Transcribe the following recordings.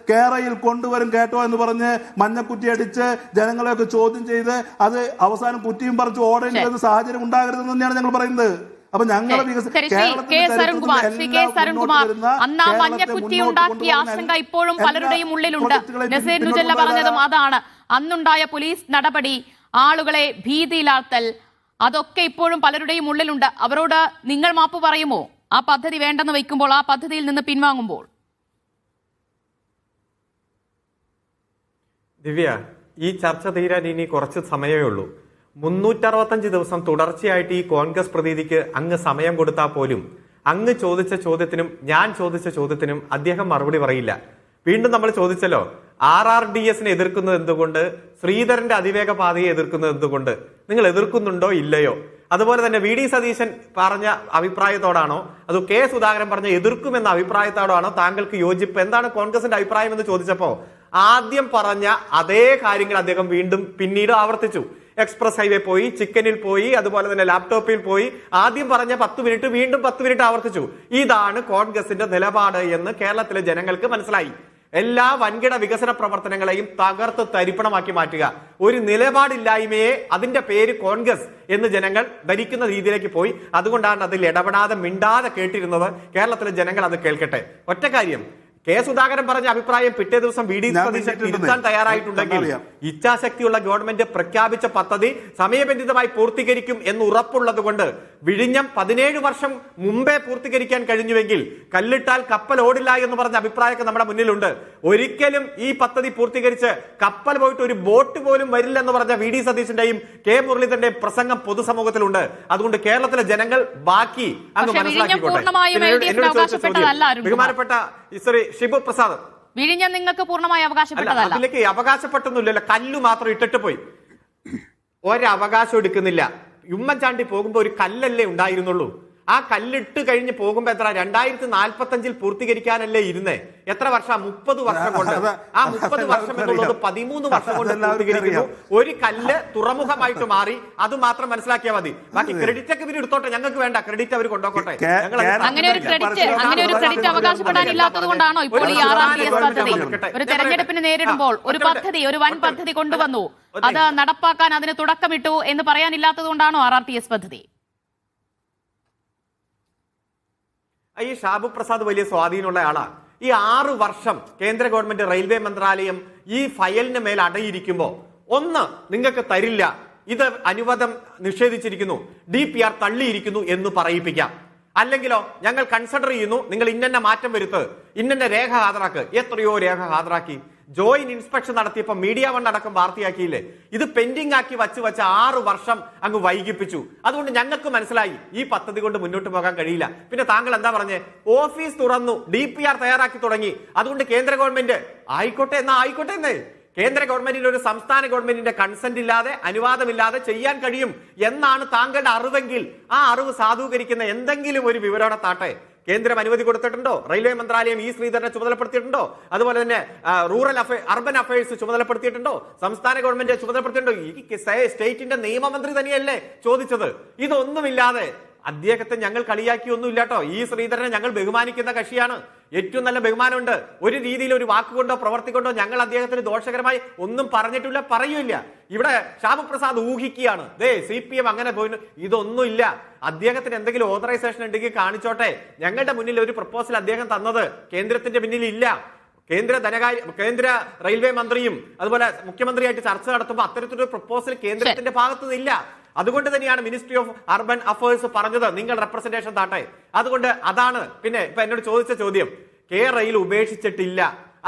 കേരളയിൽ കൊണ്ടുവരും കേട്ടോ എന്ന് പറഞ്ഞ് മഞ്ഞക്കുറ്റി അടിച്ച് ജനങ്ങളെയൊക്കെ ചോദ്യം ചെയ്ത് അത് അവസാനം കുറ്റിയും പറിച്ച് ഓടേണ്ടി വരുന്ന സാഹചര്യം ഉണ്ടാകരുതെന്ന് തന്നെയാണ് ഞങ്ങൾ പറയുന്നത്. അപ്പൊ ഞങ്ങളെ അന്ന് ആ മഞ്ഞക്കുറ്റി ഉണ്ടാക്കിയ ആശങ്ക ഇപ്പോഴും പലരുടെയും ഉള്ളിലുണ്ട്. നസീർ നുജല്ല പറഞ്ഞതും അതാണ്. അന്നുണ്ടായ പോലീസ് നടപടി, ആളുകളെ ഭീതിയിലാഴ്ത്തൽ, അതൊക്കെ ഇപ്പോഴും പലരുടെയും ഉള്ളിലുണ്ട്. അവരോട് നിങ്ങൾ മാപ്പ് പറയുമോ ആ പദ്ധതി വേണ്ടെന്ന് വെക്കുമ്പോൾ, ആ പദ്ധതിയിൽ നിന്ന് പിൻവാങ്ങുമ്പോൾ? ദിവ്യ, ഈ ചർച്ച തീരാൻ ഇനി കുറച്ച് സമയമേ ഉള്ളൂ. 365 ദിവസം തുടർച്ചയായിട്ട് ഈ കോൺഗ്രസ് പ്രതിനിധിക്ക് അങ്ങ് സമയം കൊടുത്താൽ പോലും അങ്ങ് ചോദിച്ച ചോദ്യത്തിനും ഞാൻ ചോദിച്ച ചോദ്യത്തിനും അദ്ദേഹം മറുപടി പറയില്ല. വീണ്ടും നമ്മൾ ചോദിച്ചല്ലോ, RRDSനെ എതിർക്കുന്നത് എന്തുകൊണ്ട്, ശ്രീധരന്റെ അതിവേഗ പാതയെ എതിർക്കുന്നത് എന്തുകൊണ്ട്, നിങ്ങൾ എതിർക്കുന്നുണ്ടോ ഇല്ലയോ? അതുപോലെ തന്നെ VD സതീശൻ പറഞ്ഞ അഭിപ്രായത്തോടാണോ അതോ K സുധാകരൻ പറഞ്ഞ എതിർക്കുമെന്ന അഭിപ്രായത്തോടാണോ താങ്കൾക്ക് യോജിപ്പ്? എന്താണ് കോൺഗ്രസിന്റെ അഭിപ്രായം എന്ന് ചോദിച്ചപ്പോ ആദ്യം പറഞ്ഞ അതേ കാര്യങ്ങൾ അദ്ദേഹം വീണ്ടും പിന്നീട് ആവർത്തിച്ചു. എക്സ്പ്രസ് ഹൈവേ പോയി, ചിക്കനിൽ പോയി, അതുപോലെ തന്നെ ലാപ്ടോപ്പിൽ പോയി. ആദ്യം പറഞ്ഞ 10 മിനിറ്റ് വീണ്ടും 10 മിനിറ്റ് ആവർത്തിച്ചു. ഇതാണ് കോൺഗ്രസിന്റെ നിലപാട് എന്ന് കേരളത്തിലെ ജനങ്ങൾക്ക് മനസ്സിലായി. എല്ലാ വൻകിട വികസന പ്രവർത്തനങ്ങളെയും തകർത്ത് തരിപ്പണമാക്കി മാറ്റുക, ഒരു നിലപാടില്ലായ്മയെ അതിന്റെ പേര് കോൺഗ്രസ് എന്ന് ജനങ്ങൾ ധരിക്കുന്ന രീതിയിലേക്ക് പോയി. അതുകൊണ്ടാണ് അതിൽ ഇടപെടാതെ മിണ്ടാതെ കേട്ടിരുന്നത്. കേരളത്തിലെ ജനങ്ങൾ അത് കേൾക്കട്ടെ. ഒറ്റ കാര്യം, K സുധാകരൻ പറഞ്ഞ അഭിപ്രായം പിറ്റേ ദിവസം VD സതീശൻ തിരുത്താൻ തയ്യാറായിട്ടുണ്ടെങ്കിൽ ഇച്ഛാശക്തിയുള്ള ഗവൺമെന്റ് പ്രഖ്യാപിച്ച പദ്ധതി സമയബന്ധിതമായി പൂർത്തീകരിക്കും എന്ന് ഉറപ്പുള്ളത് കൊണ്ട് വിഴിഞ്ഞം 17 വർഷം മുമ്പേ പൂർത്തീകരിക്കാൻ കഴിഞ്ഞുവെങ്കിൽ കല്ലിട്ടാൽ കപ്പൽ ഓടില്ല എന്ന് പറഞ്ഞ അഭിപ്രായമൊക്കെ നമ്മുടെ മുന്നിലുണ്ട്. ഒരിക്കലും ഈ പദ്ധതി പൂർത്തീകരിച്ച് കപ്പൽ പോയിട്ട് ഒരു ബോട്ട് പോലും വരില്ലെന്ന് പറഞ്ഞ VD സതീശന്റെയും K മുരളീധരന്റെയും പ്രസംഗം പൊതുസമൂഹത്തിലുണ്ട്. അതുകൊണ്ട് കേരളത്തിലെ ജനങ്ങൾ ബാക്കി അങ്ങ് മനസ്സിലാക്കിക്കോട്ടെ. ബഹുമാനപ്പെട്ട ശ്രീ ഷിബു പ്രസാദ്, വിഴിഞ്ഞം നിങ്ങൾക്ക് പൂർണ്ണമായി അവകാശപ്പെട്ടതല്ല. അതിലേക്ക് അവകാശപ്പെട്ടൊന്നുമില്ലല്ലോ, കല്ല് മാത്രം ഇട്ടിട്ട് പോയി. ഒരവകാശം എടുക്കുന്നില്ല. ഉമ്മൻചാണ്ടി പോകുമ്പോ ഒരു കല്ലല്ലേ ഉണ്ടായിരുന്നുള്ളൂ. ആ കല്ലിട്ട് കഴിഞ്ഞ് പോകുമ്പോ എത്ര 2045 പൂർത്തീകരിക്കാനല്ലേ ഇരുന്നേ? എത്ര വർഷം? 30 വർഷം കൊണ്ട്. ആ 30 വർഷം എന്നുള്ളത് 13 വർഷം കൊണ്ട് പൂർത്തീകരിക്കുന്നു. ഒരു കല്ല് തുറമുഖമായിട്ട് മാറി. അത് മാത്രം മനസ്സിലാക്കിയാൽ മതി. ബാക്കി ക്രെഡിറ്റ് ഒക്കെ ഇവർ എടുത്തോട്ടെ, ഞങ്ങൾക്ക് വേണ്ട. ക്രെഡിറ്റ് അവർ കൊണ്ടുപോട്ടെ. അങ്ങനെ ഒരു ക്രെഡിറ്റ് അവകാശപ്പെടാനില്ലാത്തത് കൊണ്ടാണോ ഇപ്പോൾ ഈ RRDS പദ്ധതി ഒരു തെരഞ്ഞെടുപ്പിന് നേരിടുമ്പോൾ ഒരു വൻ പദ്ധതി കൊണ്ടുവന്നു, അത് നടപ്പാക്കാൻ അതിന് തുടക്കമിട്ടു എന്ന് പറയാനില്ലാത്തത് കൊണ്ടാണോ RRDS പദ്ധതി? ഈ ഷാബു പ്രസാദ് വലിയ സ്വാധീനമുള്ള ആളാ. ഈ 6 വർഷം കേന്ദ്ര ഗവൺമെന്റ് റെയിൽവേ മന്ത്രാലയം ഈ ഫയലിന് മേൽ അടയിരിക്കുമ്പോ ഒന്ന് നിങ്ങൾക്ക് തരില്ല, ഇത് അനുവാദം നിഷേധിച്ചിരിക്കുന്നു, DPR തള്ളിയിരിക്കുന്നു എന്ന് പറയിപ്പിക്കാം. അല്ലെങ്കിലോ ഞങ്ങൾ കൺസിഡർ ചെയ്യുന്നു, നിങ്ങൾ ഇന്ന മാറ്റം വരുത്ത്, ഇന്ന രേഖ ഹാജരാക്ക്. എത്രയോ രേഖ ഹാജരാക്കി. ജോയിന്റ് ഇൻസ്പെക്ഷൻ നടത്തിയപ്പോൾ മീഡിയ വൺ അടക്കം വാർത്തയാക്കിയില്ലേ? ഇത് പെൻഡിംഗ് ആക്കി വച്ച് 6 വർഷം അങ്ങ് വൈകിപ്പിച്ചു. അതുകൊണ്ട് ഞങ്ങൾക്ക് മനസ്സിലായി ഈ പദ്ധതി കൊണ്ട് മുന്നോട്ട് പോകാൻ കഴിയില്ല. പിന്നെ താങ്കൾ എന്താ പറഞ്ഞേ? ഓഫീസ് തുറന്നു, DPR തയ്യാറാക്കി തുടങ്ങി, അതുകൊണ്ട് കേന്ദ്ര ഗവൺമെന്റ് ആയിക്കോട്ടെ എന്നാ ആയിക്കോട്ടെ എന്നേ. കേന്ദ്ര ഗവൺമെന്റിന് ഒരു സംസ്ഥാന ഗവൺമെന്റിന്റെ കൺസെന്റ് ഇല്ലാതെ, അനുവാദമില്ലാതെ ചെയ്യാൻ കഴിയും എന്നാണ് താങ്കളുടെ അറിവെങ്കിൽ ആ അറിവ് സാധൂകരിക്കുന്ന എന്തെങ്കിലും ഒരു വിവരണത്താട്ടെ. കേന്ദ്രം അനുമതി കൊടുത്തിട്ടുണ്ടോ? റെയിൽവേ മന്ത്രാലയം ശ്രീധരനെ ചുമതലപ്പെടുത്തിയിട്ടുണ്ടോ? അതുപോലെ തന്നെ അർബൻ അഫയേഴ്സ് ചുമതലപ്പെടുത്തിയിട്ടുണ്ടോ? സംസ്ഥാന ഗവൺമെന്റ് ചുമതലപ്പെടുത്തിയിട്ടുണ്ടോ? ഈ സ്റ്റേറ്റിന്റെ നിയമമന്ത്രി തന്നെയല്ലേ ചോദിച്ചത്? ഇതൊന്നുമില്ലാതെ അദ്ദേഹത്തെ ഞങ്ങൾ കളിയാക്കിയൊന്നും ഇല്ലാട്ടോ. ശ്രീധരനെ ഞങ്ങൾ ബഹുമാനിക്കുന്ന കക്ഷിയാണ്. ഏറ്റവും നല്ല ബഹുമാനമുണ്ട്. ഒരു രീതിയിൽ ഒരു വാക്കുകൊണ്ടോ പ്രവർത്തി കൊണ്ടോ ഞങ്ങൾ അദ്ദേഹത്തിന് ദോഷകരമായി ഒന്നും പറഞ്ഞിട്ടില്ല, പറയൂല്ല. ഇവിടെ ഷാബു പ്രസാദ് ഊഹിക്കുകയാണ്, CPM അങ്ങനെ പോയി. ഇതൊന്നുമില്ല. അദ്ദേഹത്തിന് എന്തെങ്കിലും ഓതറൈസേഷൻ ഉണ്ടെങ്കിൽ കാണിച്ചോട്ടെ. ഞങ്ങളുടെ മുന്നിൽ ഒരു പ്രപ്പോസൽ അദ്ദേഹം തന്നത് കേന്ദ്രത്തിന്റെ മുന്നിൽ ഇല്ല. കേന്ദ്ര റെയിൽവേ മന്ത്രിയും അതുപോലെ മുഖ്യമന്ത്രിയായിട്ട് ചർച്ച നടത്തുമ്പോൾ അത്തരത്തിലൊരു പ്രപ്പോസൽ കേന്ദ്രത്തിന്റെ ഭാഗത്തു നിന്നില്ല. അതുകൊണ്ട് തന്നെയാണ് മിനിസ്ട്രി ഓഫ് അർബൻ അഫയേഴ്സ് പറഞ്ഞത് നിങ്ങൾ റെപ്രസെന്റേഷൻ താട്ടെ. അതുകൊണ്ട് അതാണ്. പിന്നെ ഇപ്പൊ എന്നോട് ചോദിച്ച ചോദ്യം, റെയിൽ ഉപേക്ഷിച്ചിട്ടില്ല.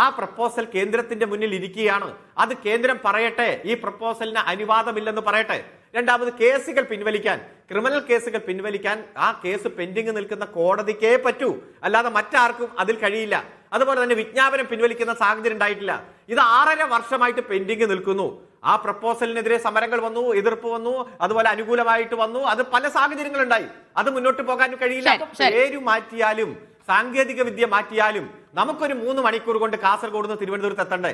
ആ പ്രപ്പോസൽ കേന്ദ്രത്തിന്റെ മുന്നിൽ ഇരിക്കുകയാണ്. അത് കേന്ദ്രം പറയട്ടെ, ഈ പ്രപ്പോസലിന് അനുവാദമില്ലെന്ന് പറയട്ടെ. രണ്ടാമത്, കേസുകൾ പിൻവലിക്കാൻ, ക്രിമിനൽ കേസുകൾ പിൻവലിക്കാൻ ആ കേസ് പെൻഡിങ് നിൽക്കുന്ന കോടതിക്കേ പറ്റൂ, അല്ലാതെ മറ്റാർക്കും അതിൽ കഴിയില്ല. അതുപോലെ തന്നെ വിജ്ഞാപനം പിൻവലിക്കുന്ന സാഹചര്യം ഉണ്ടായിട്ടില്ല. ഇത് 6.5 വർഷമായിട്ട് പെൻഡിങ് നിൽക്കുന്നു. ആ പ്രപ്പോസലിനെതിരെ സമരങ്ങൾ വന്നു, എതിർപ്പ് വന്നു, അതുപോലെ അനുകൂലമായിട്ട് വന്നു. അത് പല സാഹചര്യങ്ങളുണ്ടായി. അത് മുന്നോട്ട് പോകാൻ കഴിയില്ല. പേര് മാറ്റിയാലും സാങ്കേതിക വിദ്യ മാറ്റിയാലും നമുക്കൊരു 3 മണിക്കൂർ കൊണ്ട് കാസർഗോഡ് നിന്ന് തിരുവനന്തപുരത്ത് എത്തണ്ടേ?